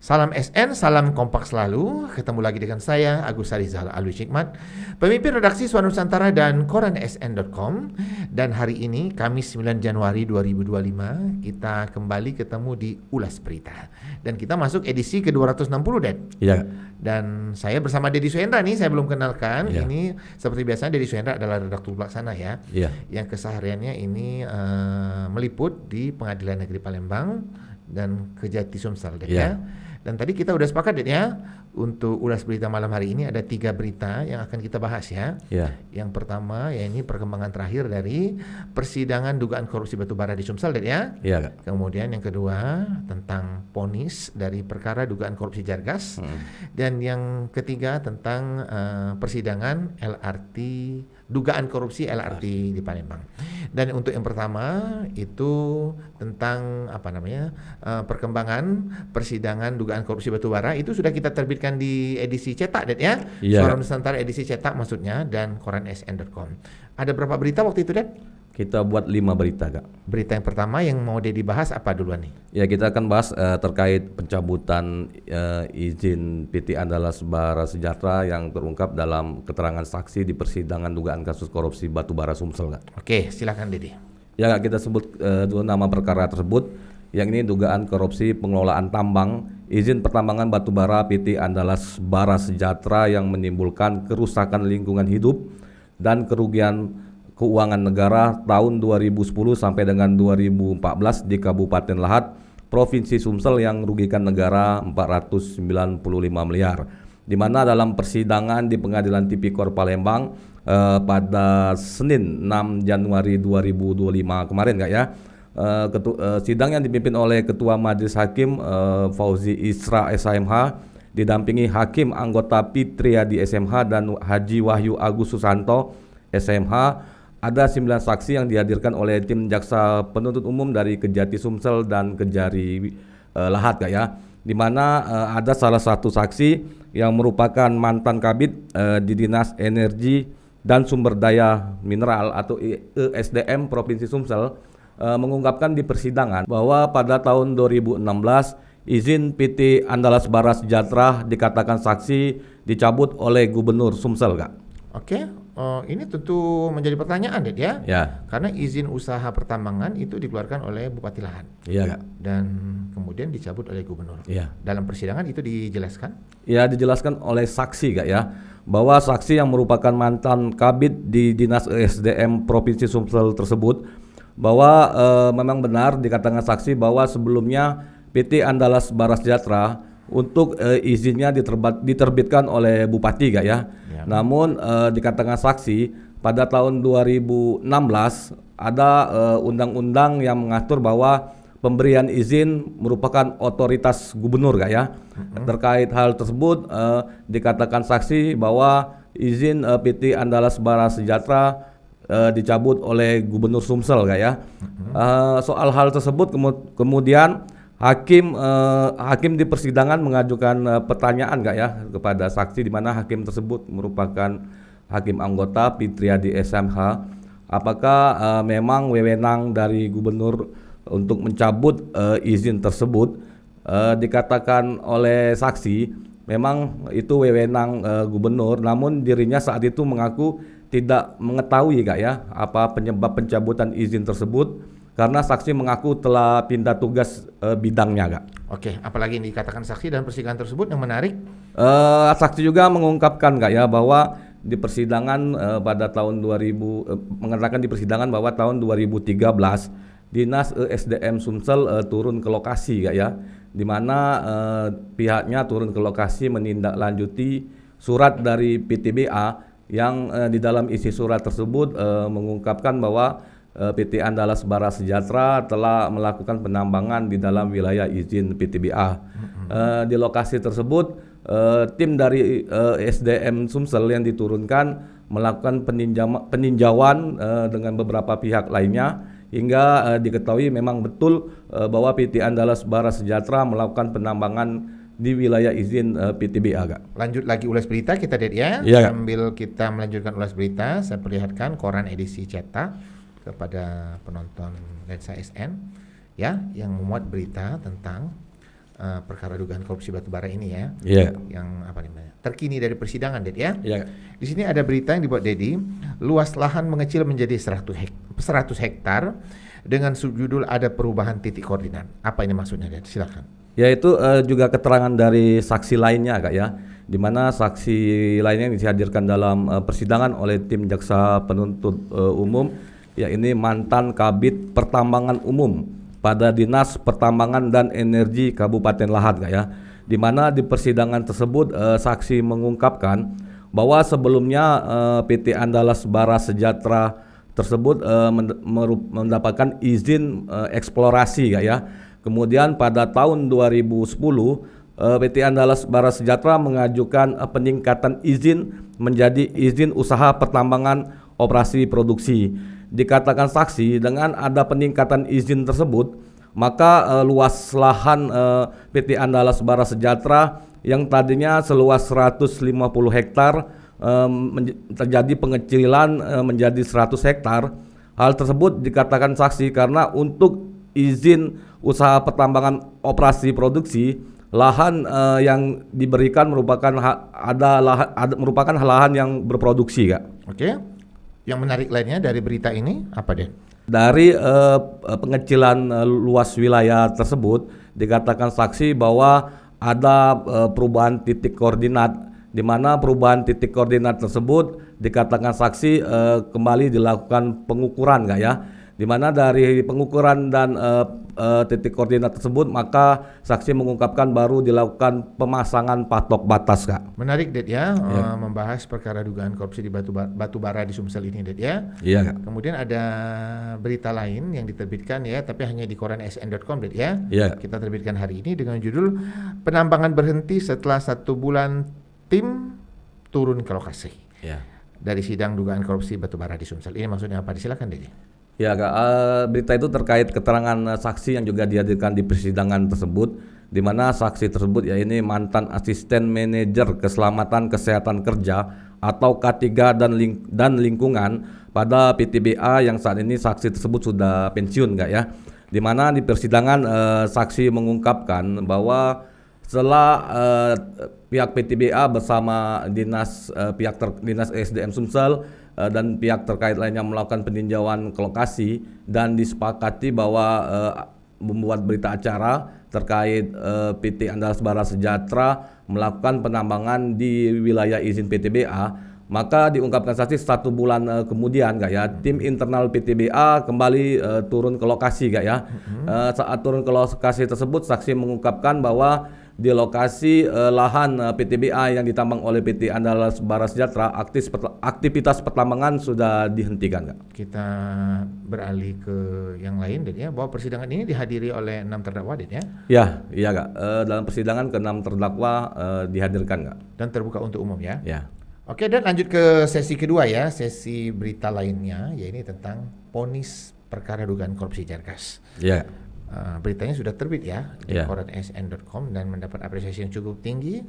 Salam SN, salam kompak selalu. Ketemu lagi dengan saya, Agus Harizal Alwi Hikmat, pemimpin redaksi Suara Nusantara dan koran sn.com. Dan hari ini, Kamis 9 Januari 2025, kita kembali ketemu di Ulas Berita. Dan kita masuk edisi ke-260, Ded. Iya. Dan saya bersama Dedi Suhendra nih, saya belum kenalkan. Iya. Ini seperti biasa, Dedi Suhendra adalah redaktur pelaksana ya. Iya. Yang kesehariannya ini meliput di Pengadilan Negeri Palembang dan Kejati Sumsel, Ded, ya. Dan tadi kita udah sepakat ya, untuk ulas berita malam hari ini ada 3 berita yang akan kita bahas ya. Yang pertama ya ini perkembangan terakhir dari persidangan dugaan korupsi batubara di Sumsel ya. Kemudian yang kedua tentang vonis dari perkara dugaan korupsi Jargas. Dan yang ketiga tentang persidangan LRT, dugaan korupsi LRT di Palembang. Dan untuk yang pertama itu tentang perkembangan persidangan dugaan korupsi batubara itu sudah kita terbitkan di edisi cetak, Ded ya. Suara Nusantara edisi cetak maksudnya, dan koran sn.com. Ada berapa berita waktu itu, Ded? Kita buat 5 berita, Kak. Berita yang pertama yang mau dibahas apa duluan nih? Ya, kita akan bahas terkait pencabutan izin PT Andalas Bara Sejahtera yang terungkap dalam keterangan saksi di persidangan dugaan kasus korupsi batubara Sumsel, Kak. Oke, silakan Dedi. Ya, Kak, kita sebut dulu nama perkara tersebut, yang ini dugaan korupsi pengelolaan tambang izin pertambangan batubara PT Andalas Bara Sejahtera yang menimbulkan kerusakan lingkungan hidup dan kerugian keuangan negara tahun 2010 sampai dengan 2014 di Kabupaten Lahat, Provinsi Sumsel yang merugikan negara 495 miliar. Di mana dalam persidangan di Pengadilan Tipikor Palembang pada Senin 6 Januari 2025 kemarin, Kak ya. Sidang yang dipimpin oleh Ketua Majelis Hakim Fauzi Isra SHMH didampingi Hakim anggota Fitriadi SMH dan Haji Wahyu Agus Susanto SMH. Ada 9 saksi yang dihadirkan oleh tim jaksa penuntut umum dari Kejati Sumsel dan Kejari Lahat, Kak ya. Di mana ada salah satu saksi yang merupakan mantan kabid di Dinas Energi dan Sumber Daya Mineral atau ESDM Provinsi Sumsel mengungkapkan di persidangan bahwa pada tahun 2016 izin PT Andalas Bara Sejahtera dikatakan saksi dicabut oleh Gubernur Sumsel, Kak. Oke, ini tentu menjadi pertanyaan, Ded ya. Karena izin usaha pertambangan itu dikeluarkan oleh Bupati Lahat. Kak. Dan kemudian dicabut oleh Gubernur. Dalam persidangan itu dijelaskan? Ya, dijelaskan oleh saksi, Kak ya, bahwa saksi yang merupakan mantan kabid di Dinas ESDM Provinsi Sumsel tersebut bahwa memang benar dikatakan saksi bahwa sebelumnya PT Andalas Bara Sejahtera untuk izinnya diterbitkan oleh Bupati, Kak ya. Namun dikatakan saksi pada tahun 2016 ada undang-undang yang mengatur bahwa pemberian izin merupakan otoritas gubernur, Kak ya. Terkait hal tersebut dikatakan saksi bahwa izin PT Andalas Bara Sejahtera dicabut oleh Gubernur Sumsel, Kak ya. Soal hal tersebut kemudian Hakim di persidangan mengajukan pertanyaan, Kak ya, kepada saksi, di mana hakim tersebut merupakan hakim anggota Fitriadi SMH. Apakah memang wewenang dari gubernur untuk mencabut izin tersebut? Dikatakan oleh saksi memang itu wewenang gubernur, namun dirinya saat itu mengaku tidak mengetahui, Kak ya, apa penyebab pencabutan izin tersebut, karena saksi mengaku telah pindah tugas bidangnya, Kak. Oke, apalagi yang dikatakan saksi dalam persidangan tersebut yang menarik? Saksi juga mengungkapkan, Kak ya, bahwa di persidangan pada tahun 2000 mengatakan di persidangan bahwa tahun 2013 Dinas ESDM Sumsel turun ke lokasi, Kak ya, di mana pihaknya turun ke lokasi menindaklanjuti surat dari PTBA yang di dalam isi surat tersebut mengungkapkan bahwa PT Andalas Bara Sejahtera telah melakukan penambangan di dalam wilayah izin PTBA. Di lokasi tersebut tim dari SDM Sumsel yang diturunkan melakukan peninjauan dengan beberapa pihak lainnya hingga diketahui memang betul bahwa PT Andalas Bara Sejahtera melakukan penambangan di wilayah izin PTBA, Kak. Lanjut lagi ulas berita kita, Ded ya. Sambil kita melanjutkan ulas berita, saya perlihatkan koran edisi cetak kepada penonton Lensa SN ya, yang memuat berita tentang perkara dugaan korupsi batubara ini ya. Iya. Yang apa namanya? Terkini dari persidangan, Ded ya. Iya. Di sini ada berita yang dibuat Dedi, luas lahan mengecil menjadi 100 hektar dengan subjudul ada perubahan titik koordinat. Apa ini maksudnya, Ded? Silakan. Yaitu juga keterangan dari saksi lainnya Kak ya, di mana saksi lainnya yang dihadirkan dalam persidangan oleh tim jaksa penuntut umum, ya ini mantan Kabid Pertambangan Umum pada Dinas Pertambangan dan Energi Kabupaten Lahat Kak ya, di mana di persidangan tersebut saksi mengungkapkan bahwa sebelumnya PT Andalas Bara Sejahtera tersebut mendapatkan izin eksplorasi Kak ya. Kemudian pada tahun 2010 PT Andalas Bara Sejahtera mengajukan peningkatan izin menjadi izin usaha pertambangan operasi produksi. Dikatakan saksi dengan ada peningkatan izin tersebut, maka luas lahan PT Andalas Bara Sejahtera yang tadinya seluas 150 hektar terjadi pengecilan menjadi 100 hektar. Hal tersebut dikatakan saksi karena untuk izin usaha pertambangan operasi produksi, lahan yang diberikan merupakan merupakan lahan yang berproduksi, Kak. Oke. Yang menarik lainnya dari berita ini apa, Den? Dari pengecilan luas wilayah tersebut dikatakan saksi bahwa ada perubahan titik koordinat, di mana perubahan titik koordinat tersebut dikatakan saksi kembali dilakukan pengukuran, Kak ya. Di mana dari pengukuran dan titik koordinat tersebut, maka saksi mengungkapkan baru dilakukan pemasangan patok batas, Kak. Menarik, Ded ya, membahas perkara dugaan korupsi di batubara di Sumsel ini, Ded ya. Iya, Kak. Kemudian ada berita lain yang diterbitkan ya, tapi hanya di koran sn.com, Ded ya. Iya. Kita terbitkan hari ini dengan judul penambangan berhenti setelah 1 bulan tim turun ke lokasi. Iya. Dari sidang dugaan korupsi batubara di Sumsel. Ini maksudnya apa? Silakan, Ded. Ya, Kak, berita itu terkait keterangan saksi yang juga dihadirkan di persidangan tersebut, di mana saksi tersebut ya ini mantan asisten manajer keselamatan kesehatan kerja atau K3 dan lingkungan pada PTBA yang saat ini saksi tersebut sudah pensiun, Kak ya. Di mana di persidangan saksi mengungkapkan bahwa setelah pihak PTBA bersama dinas SDM Sumsel dan pihak terkait lainnya melakukan peninjauan ke lokasi dan disepakati bahwa membuat berita acara terkait PT Andalas Bara Sejahtera melakukan penambangan di wilayah izin PTBA, maka diungkapkan saksi 1 bulan kemudian, Kak ya, tim internal PTBA kembali turun ke lokasi, Kak ya. Saat turun ke lokasi tersebut, saksi mengungkapkan bahwa di lokasi lahan PTBA yang ditambang oleh PT Andalas Bara Sejahtera, aktivitas pertambangan sudah dihentikan, Kak. Kita beralih ke yang lain, Den ya, bahwa persidangan ini dihadiri oleh 6 terdakwa, Den ya. Iya, Kak. Dalam persidangan ke-6 terdakwa dihadirkan, Kak. Dan terbuka untuk umum ya. Ya. Oke, dan lanjut ke sesi kedua ya, sesi berita lainnya, yaitu tentang vonis perkara dugaan korupsi Jargas. Iya. Beritanya sudah terbit ya di Yeah. koran sn.com dan mendapat apresiasi yang cukup tinggi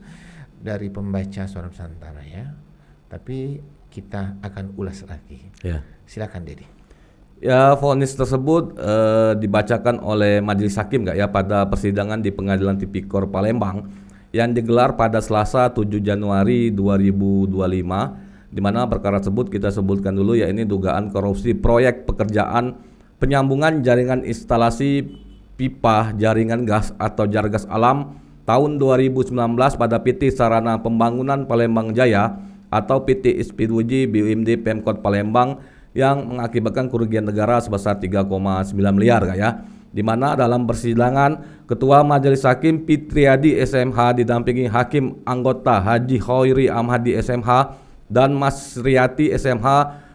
dari pembaca Suara Nusantara ya. Tapi kita akan ulas lagi. Ya. Silakan, Dedi. Ya, vonis tersebut dibacakan oleh majelis hakim, Kak ya, pada persidangan di Pengadilan Tipikor Palembang yang digelar pada Selasa 7 Januari 2025, di mana perkara tersebut kita sebutkan dulu ya, ini dugaan korupsi proyek pekerjaan penyambungan jaringan instalasi pipa jaringan gas atau Jargas Alam tahun 2019 pada PT Sarana Pembangunan Palembang Jaya atau PT SP2J BUMD Pemkot Palembang yang mengakibatkan kerugian negara sebesar 3,9 miliar, Kak ya. Di mana dalam persidangan Ketua Majelis Hakim Fitriadi SMH didampingi Hakim Anggota Haji Khairi Amhadi SMH dan Mas Riyati SMH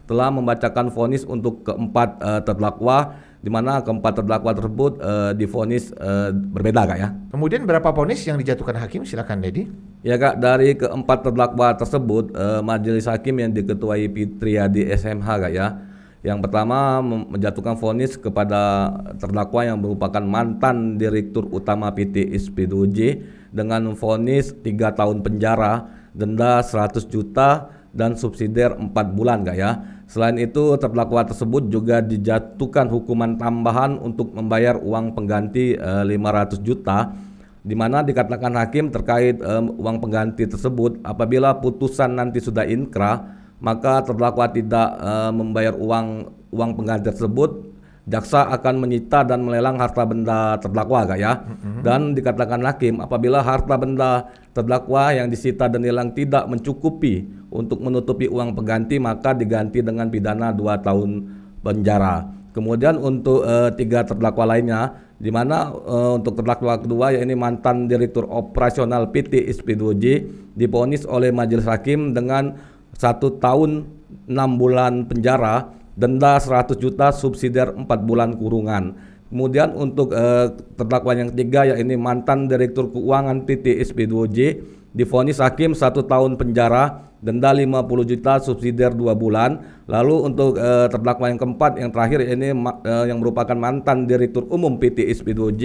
telah membacakan vonis untuk keempat terdakwa, di mana keempat terdakwa tersebut divonis berbeda, Kak ya. Kemudian berapa vonis yang dijatuhkan hakim? Silakan, Dedi. Ya, Kak, dari keempat terdakwa tersebut majelis hakim yang diketuai Fitriadi SMH, Kak ya. Yang pertama menjatuhkan vonis kepada terdakwa yang merupakan mantan Direktur Utama PT SP2J dengan vonis 3 tahun penjara, denda 100 juta dan subsidiar 4 bulan, Kak ya. Selain itu, terdakwa tersebut juga dijatuhkan hukuman tambahan untuk membayar uang pengganti 500 juta di mana dikatakan hakim terkait uang pengganti tersebut, apabila putusan nanti sudah inkrah, maka terdakwa tidak membayar uang pengganti tersebut, jaksa akan menyita dan melelang harta benda terdakwa Kak ya. Dan dikatakan hakim apabila harta benda terdakwa yang disita dan hilang tidak mencukupi untuk menutupi uang pengganti, maka diganti dengan pidana 2 tahun penjara. Kemudian untuk 3 terdakwa lainnya, di mana untuk terdakwa kedua yakni mantan Direktur Operasional PT SP2J divonis oleh majelis hakim dengan 1 tahun 6 bulan penjara, denda 100 juta, subsidiar 4 bulan kurungan. Kemudian untuk terdakwa yang ketiga yakni mantan Direktur Keuangan PT SP2J divonis hakim 1 tahun penjara, denda 50 juta, subsidiar 2 bulan. Lalu untuk terdakwa yang keempat yang terakhir ini yang merupakan mantan Direktur Umum PT SP2J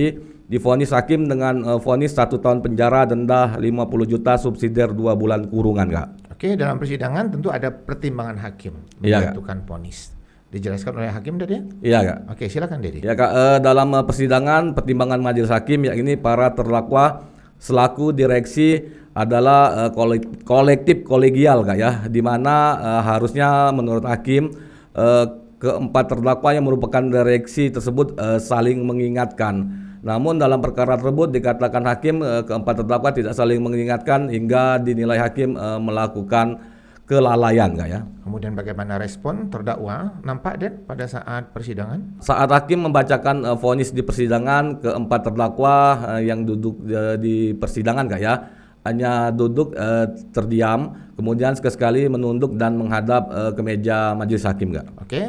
divonis hakim dengan vonis 1 tahun penjara, denda 50 juta, subsidiar 2 bulan kurungan Kak. Oke, dalam persidangan tentu ada pertimbangan hakim menjatuhkan vonis. Dijelaskan oleh hakim tadi? Iya Kak. Oke, silakan Dedi. Ya Kak, dalam persidangan pertimbangan majelis hakim yakni para terdakwa selaku direksi adalah kolektif kolegial Kak ya, di mana harusnya menurut hakim keempat terdakwa yang merupakan direksi tersebut saling mengingatkan. Namun dalam perkara tersebut dikatakan hakim keempat terdakwa tidak saling mengingatkan hingga dinilai hakim melakukan kelalaian Kak ya. Kemudian bagaimana respon terdakwa nampak Den pada saat persidangan? Saat hakim membacakan vonis di persidangan, keempat terdakwa yang duduk di persidangan Kak ya, hanya duduk terdiam, kemudian sekali-sekali menunduk dan menghadap ke meja majelis hakim Kak. Oke,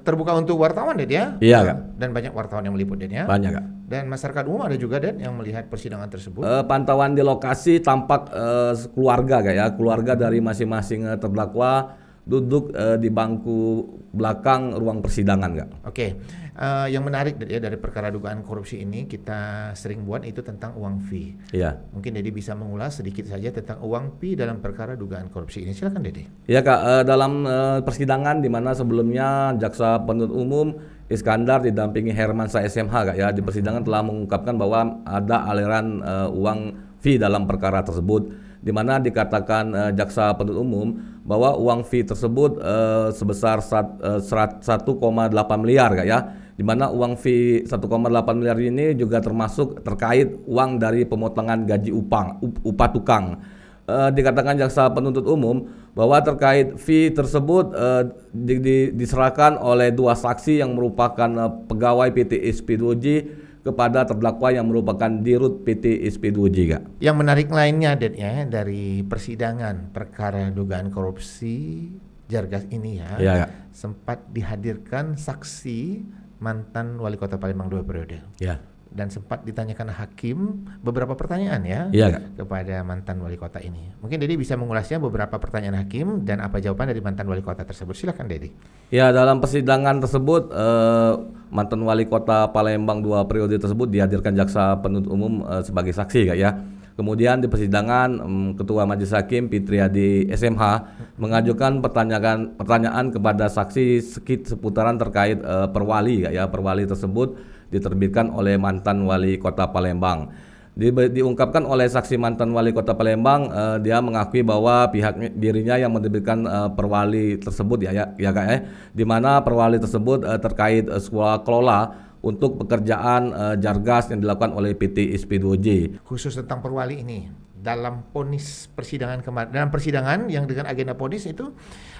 terbuka untuk wartawan Den ya? Iya Kak. Dan banyak wartawan yang meliput Den ya? Banyak Kak. Dan masyarakat umum ada juga Den yang melihat persidangan tersebut? Pantauan di lokasi tampak keluarga Kak ya, keluarga dari masing-masing terdakwa duduk di bangku belakang ruang persidangan Kak. Oke, yang menarik ya dari perkara dugaan korupsi ini kita sering buat itu tentang uang fee. Iya. Mungkin Dedi bisa mengulas sedikit saja tentang uang fee dalam perkara dugaan korupsi ini. Silakan Dedi. Iya Kak, dalam persidangan di mana sebelumnya jaksa penuntut umum Iskandar didampingi Hermansyah SMH Kak ya, di persidangan telah mengungkapkan bahwa ada aliran uang fee dalam perkara tersebut, di mana dikatakan jaksa penuntut umum bahwa uang fee tersebut sebesar 1,8 miliar Kak ya, di mana uang fee 1,8 miliar ini juga termasuk terkait uang dari pemotongan gaji upah tukang. Dikatakan jaksa penuntut umum bahwa terkait fee tersebut diserahkan oleh 2 saksi yang merupakan pegawai PT SP2J kepada terdakwa yang merupakan dirut PT SP2J Kak. Yang menarik lainnya Den ya dari persidangan perkara dugaan korupsi Jargas ini ya, Kak. sempat dihadirkan saksi mantan wali kota Palembang 2 periode. Ya. Dan sempat ditanyakan hakim beberapa pertanyaan ya, kepada mantan wali kota ini. Mungkin Dedi bisa mengulasnya beberapa pertanyaan hakim dan apa jawaban dari mantan wali kota tersebut. Silakan Dedi. Ya, dalam persidangan tersebut mantan wali kota Palembang 2 periode tersebut dihadirkan jaksa penuntut umum sebagai saksi Kak ya. Kemudian di persidangan Ketua Majelis Hakim Fitriadi SMH mengajukan pertanyaan kepada saksi seputaran terkait perwali Kak ya. Perwali tersebut diterbitkan oleh mantan wali kota Palembang. Diungkapkan oleh saksi mantan wali kota Palembang, dia mengakui bahwa dirinya yang menerbitkan perwali tersebut ya Kak ya, di mana perwali tersebut terkait sekolah kelola untuk pekerjaan Jargas yang dilakukan oleh PT SP2J. Khusus tentang perwali ini, dalam vonis persidangan kemarin, dalam persidangan yang dengan agenda vonis itu,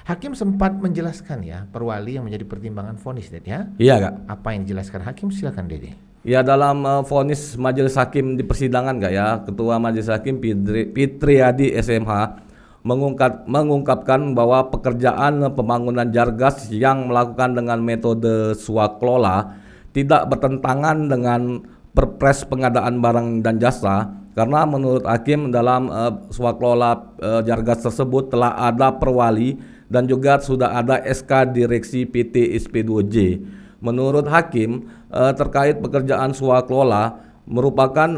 hakim sempat menjelaskan ya perwali yang menjadi pertimbangan vonis ya. Iya Kak. Apa yang dijelaskan hakim? Silakan Dede. Ya, dalam vonis majelis hakim di persidangan Kak ya, Ketua Majelis Hakim Fitriadi SMH mengungkapkan bahwa pekerjaan pembangunan Jargas yang melakukan dengan metode swaklola tidak bertentangan dengan Perpres pengadaan barang dan jasa, karena menurut hakim dalam swaklola Jargas tersebut telah ada perwali dan juga sudah ada SK direksi PT SP2J. Menurut hakim terkait pekerjaan swaklola merupakan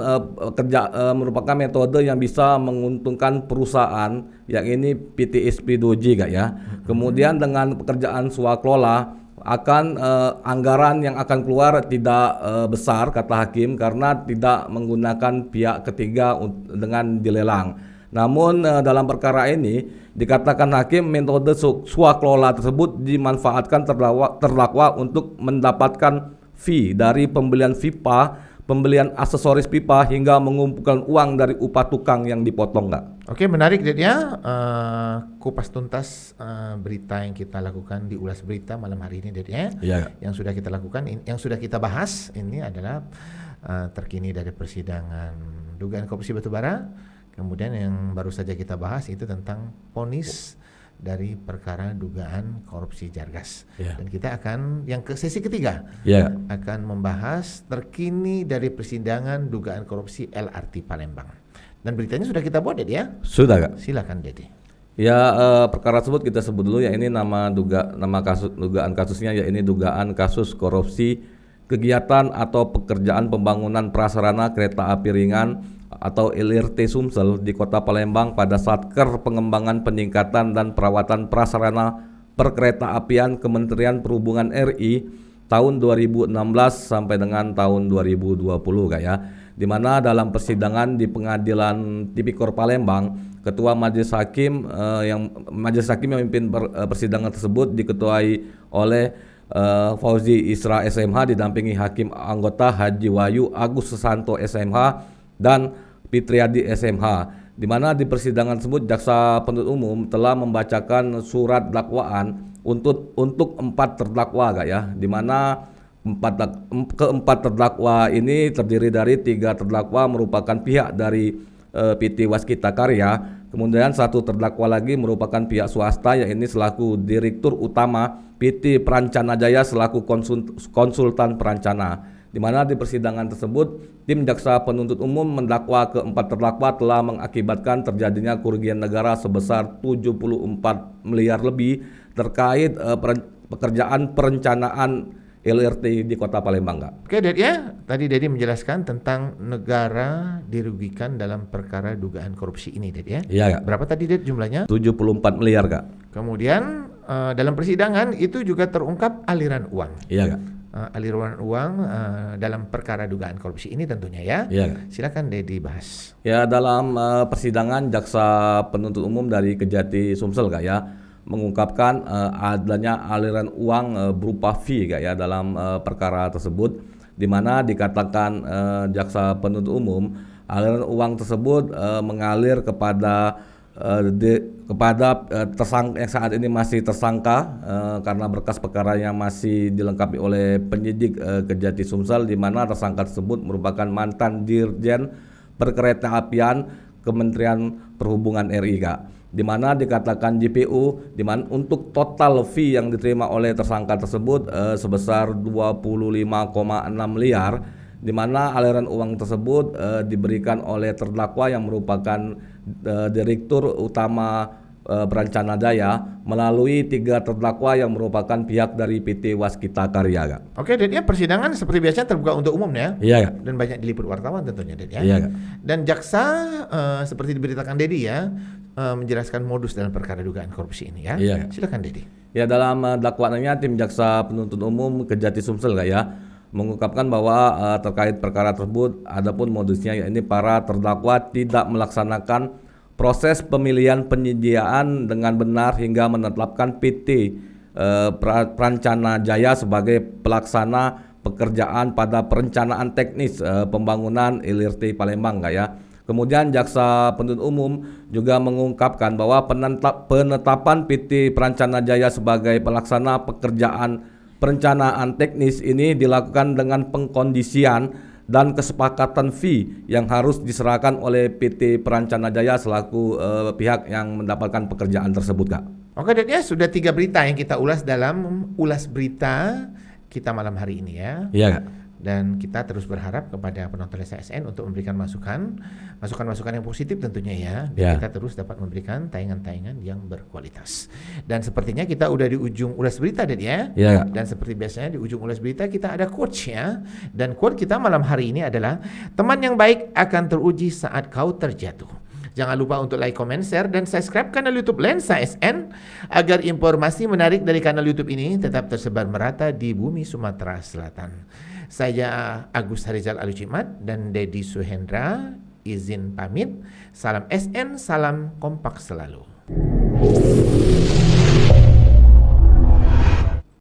metode yang bisa menguntungkan perusahaan yang ini PT SP2J Kak ya. Kemudian dengan pekerjaan swaklola akan anggaran yang akan keluar tidak besar, kata hakim, karena tidak menggunakan pihak ketiga dengan dilelang. Namun dalam perkara ini dikatakan hakim metode swakelola tersebut dimanfaatkan terdakwa untuk mendapatkan fee dari pembelian pipa, pembelian aksesoris pipa, hingga mengumpulkan uang dari upah tukang yang dipotong, Kak. Oke, menarik Ded ya. Kupas tuntas berita yang kita lakukan di Ulas Berita malam hari ini Ded ya. Iya. Yang sudah kita lakukan, yang sudah kita bahas ini adalah terkini dari persidangan dugaan korupsi batubara. Kemudian yang baru saja kita bahas itu tentang vonis dari perkara dugaan korupsi Jargas. Dan kita akan yang ke sesi ketiga akan membahas terkini dari persidangan dugaan korupsi LRT Palembang. Dan beritanya sudah kita buat Ded ya? Sudah, Kak. Silakan Dedi. Ya, perkara tersebut kita sebut dulu ya, ini nama dugaan kasusnya ya, ini dugaan kasus korupsi kegiatan atau pekerjaan pembangunan prasarana kereta api ringan atau LRT Sumsel di Kota Palembang pada Satker Pengembangan Peningkatan dan Perawatan Prasarana Perkeretaapian Kementerian Perhubungan RI tahun 2016 sampai dengan tahun 2020, Kak ya. Di mana dalam persidangan di Pengadilan Tipikor Palembang, Ketua Majelis Hakim yang memimpin persidangan tersebut diketuai oleh Fauzi Isra SMH didampingi Hakim Anggota Haji Wahyu Agus Susanto SMH dan Fitriadi SMH, di mana di persidangan tersebut jaksa penuntut umum telah membacakan surat dakwaan untuk 4 terdakwa, Kak ya, di mana keempat terdakwa ini terdiri dari 3 terdakwa merupakan pihak dari PT Waskita Karya, kemudian 1 terdakwa lagi merupakan pihak swasta, yaitu selaku Direktur Utama PT Prancana Jaya selaku konsultan perancana. Di mana di persidangan tersebut tim jaksa penuntut umum mendakwa keempat terdakwa telah mengakibatkan terjadinya kerugian negara sebesar 74 miliar lebih terkait pekerjaan perencanaan LRT di Kota Palembang, Kak. Oke, Ded ya. Tadi Dedi menjelaskan tentang negara dirugikan dalam perkara dugaan korupsi ini, Ded ya. Iya, Kak. Berapa tadi Ded jumlahnya? 74 miliar, Kak. Kemudian dalam persidangan itu juga terungkap aliran uang. Iya, Kak. Aliran uang dalam perkara dugaan korupsi ini tentunya ya. Iya, Kak. Silakan Dedi bahas. Ya, dalam persidangan jaksa penuntut umum dari Kejati Sumsel, Kak ya, mengungkapkan adanya aliran uang berupa fee, Kak ya, dalam perkara tersebut, di mana dikatakan jaksa penuntut umum aliran uang tersebut mengalir kepada tersangka yang saat ini masih tersangka karena berkas perkaranya masih dilengkapi oleh penyidik Kejati Sumsel, di mana tersangka tersebut merupakan mantan Dirjen Perkeretaapian Kementerian Perhubungan RI, Kak. Di mana dikatakan JPU di mana untuk total fee yang diterima oleh tersangka tersebut sebesar 25,6 miliar, di mana aliran uang tersebut diberikan oleh terdakwa yang merupakan Direktur Utama Prancana Jaya melalui 3 terdakwa yang merupakan pihak dari PT Waskita Karya, Kak. Oke, Ded ya, persidangan seperti biasa terbuka untuk umum ya. Iya, Kak. Dan banyak diliput wartawan tentunya, Ded ya. Iya, Kak. Dan jaksa seperti diberitakan Dedi ya, menjelaskan modus dalam perkara dugaan korupsi ini ya. Iya, Kak. Silakan Dedi. Ya, dalam dakwaannya tim jaksa penuntut umum Kejati Sumsel, Kak ya, mengungkapkan bahwa terkait perkara tersebut adapun modusnya yakni para terdakwa tidak melaksanakan proses pemilihan penyediaan dengan benar hingga menetapkan PT Prancana Jaya sebagai pelaksana pekerjaan pada perencanaan teknis pembangunan LRT Palembang, Kak ya. Kemudian jaksa penuntut umum juga mengungkapkan bahwa penetapan PT Prancana Jaya sebagai pelaksana pekerjaan perencanaan teknis ini dilakukan dengan pengkondisian dan kesepakatan fee yang harus diserahkan oleh PT Prancana Jaya selaku pihak yang mendapatkan pekerjaan tersebut, Kak. Oke, Ded ya, sudah 3 berita yang kita ulas dalam Ulas Berita kita malam hari ini ya. Iya, Kak. Dan kita terus berharap kepada penonton SSN untuk memberikan masukan yang positif tentunya ya. Dan kita terus dapat memberikan tayangan-tayangan yang berkualitas. Dan sepertinya kita udah di ujung Ulas Berita, Ded ya. Iya, Kak. Dan seperti biasanya di ujung Ulas Berita kita ada quotes ya. Dan quote kita malam hari ini adalah, teman yang baik akan teruji saat kau terjatuh. Jangan lupa untuk like, comment, share, dan subscribe kanal YouTube Lensa SN agar informasi menarik dari kanal YouTube ini tetap tersebar merata di bumi Sumatera Selatan. Saya Agus Harizal Alucimat dan Dedi Suhendra izin pamit. Salam SN, salam kompak selalu.